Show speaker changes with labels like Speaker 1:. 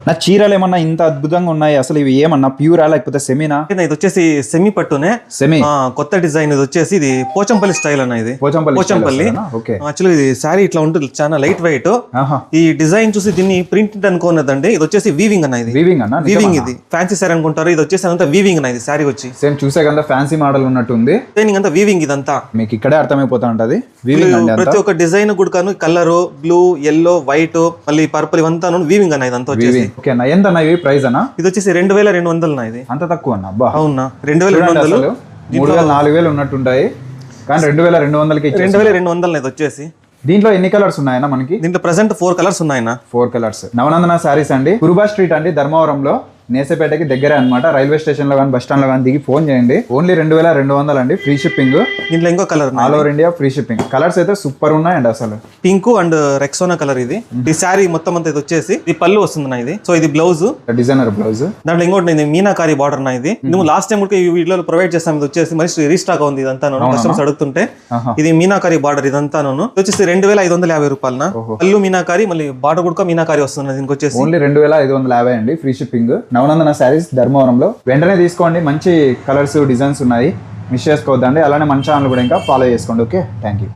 Speaker 1: నా చీరలు ఏమన్నా ఇంత అద్భుతంగా ఉన్నాయి అసలు ఇవి ఏమన్నా ప్యూరా లేకపోతే సెమీనా?
Speaker 2: ఇది వచ్చేసి సెమీ పట్టునే
Speaker 1: సెమీ
Speaker 2: కొత్త డిజైన్. ఇది వచ్చేసి ఇది పోచంపల్లి స్టైల్ అన్న. ఇది పోచంపల్లి. యాక్చువల్లీ ఇది శారీ ఇట్లా ఉంటుంది, చాలా లైట్ వెయిట్. ఈ డిజైన్ చూసి దీన్ని ప్రింట్ అనుకోనదండి, ఇది వచ్చేసి వీవింగ్ అన్న. ఇది వీవింగ్. ఇది ఫ్యాన్సీ సారీ అనుకుంటారు, ఇది వచ్చేసి అంతా వీవింగ్ అన్న. ఇది శారీ వచ్చి
Speaker 1: సేమ్ చూసే కదా ఫ్యాన్సీ మోడల్ ఉన్నట్టుంది.
Speaker 2: డిజైనింగ్ అంతా వీవింగ్. ఇదంతా
Speaker 1: మీకు ఇక్కడే అర్థమైపోతా ఉంటది.
Speaker 2: ప్రతి ఒక్క డిజైన్ కూడా కలర్ బ్లూ, ఎల్లో, వైట్, మళ్ళీ పర్పుల్ ఇవంతా వీవింగ్ అన్న. ఇదంతా వచ్చేసి
Speaker 1: ఎంత అన్న ఇవి ప్రైస్ అన్న?
Speaker 2: ఇది వచ్చేసి 2200 నా. ఇది
Speaker 1: అంత తక్కువ అన్న? అబ్బా
Speaker 2: అవునా, 2200.
Speaker 1: 3000-4000 ఉన్నట్టుంటాయి కానీ 2200కి
Speaker 2: 2200 ఇది వచ్చేసి.
Speaker 1: దీంట్లో ఎన్ని కలర్స్ ఉన్నాయన్నా మనకి?
Speaker 2: దీంట్లో ప్రెసెంట్ 4 కలర్స్ ఉన్నాయన్న.
Speaker 1: 4 కలర్స్. నవనందన సారీస్ అండి, కురుబా స్ట్రీట్ అండి, ధర్మవరంలో, నేసేపేటకి దగ్గరే అనమాట. రైల్వే స్టేషన్ లో కానీ బస్ స్టాండ్ లో కానీ దిగి ఫోన్ చేయండి. ఓన్లీ 2200 అండి, ఫ్రీ షిప్పింగ్.
Speaker 2: దీంట్లో ఇంకో colour
Speaker 1: all over India free shipping. Colours అయితే సూపర్ ఉన్నాయండి అసలు.
Speaker 2: Pink and Rexona colour. ఇది ఈ శారీ మొత్తం అంతా ఇది వచ్చేసి ఇది పళ్ళు వస్తుంది ఇది. సో ఇది బ్లౌజ్,
Speaker 1: డిజైనర్ బ్లౌజ్.
Speaker 2: దాంట్లో ఇంకోటి మీనాకారి బార్డర్ నా. ఇది నువ్వు లాస్ట్ టైం కూడా ఈ వీడియోలో ప్రొవైడ్ చేస్తాం. ఇది వచ్చేసి మరి రీస్టాక్ ఉంది ఇదంతా. కస్టమర్స్ అడుగుతుంటే ఇది మీనాకారి బార్డర్ ఇదంతా. వచ్చేసి 2550 రూపాయల పళ్ళు మీనాకారి, మళ్ళీ బార్డర్ కూడా మీనాకారి వస్తుంది. దీనికి వచ్చేసి
Speaker 1: ఓన్లీ 2550 అండి, ఫ్రీ షిప్పింగ్. నవనందన శారీస్ ధర్మవరంలో వెంటనే తీసుకోండి. మంచి కలర్స్, డిజైన్స్ ఉన్నాయి, మిస్ చేసుకోవద్దండి. అలానే మన ఛానల్ కూడా ఇంకా ఫాలో చేసుకోండి. Okay, thank you.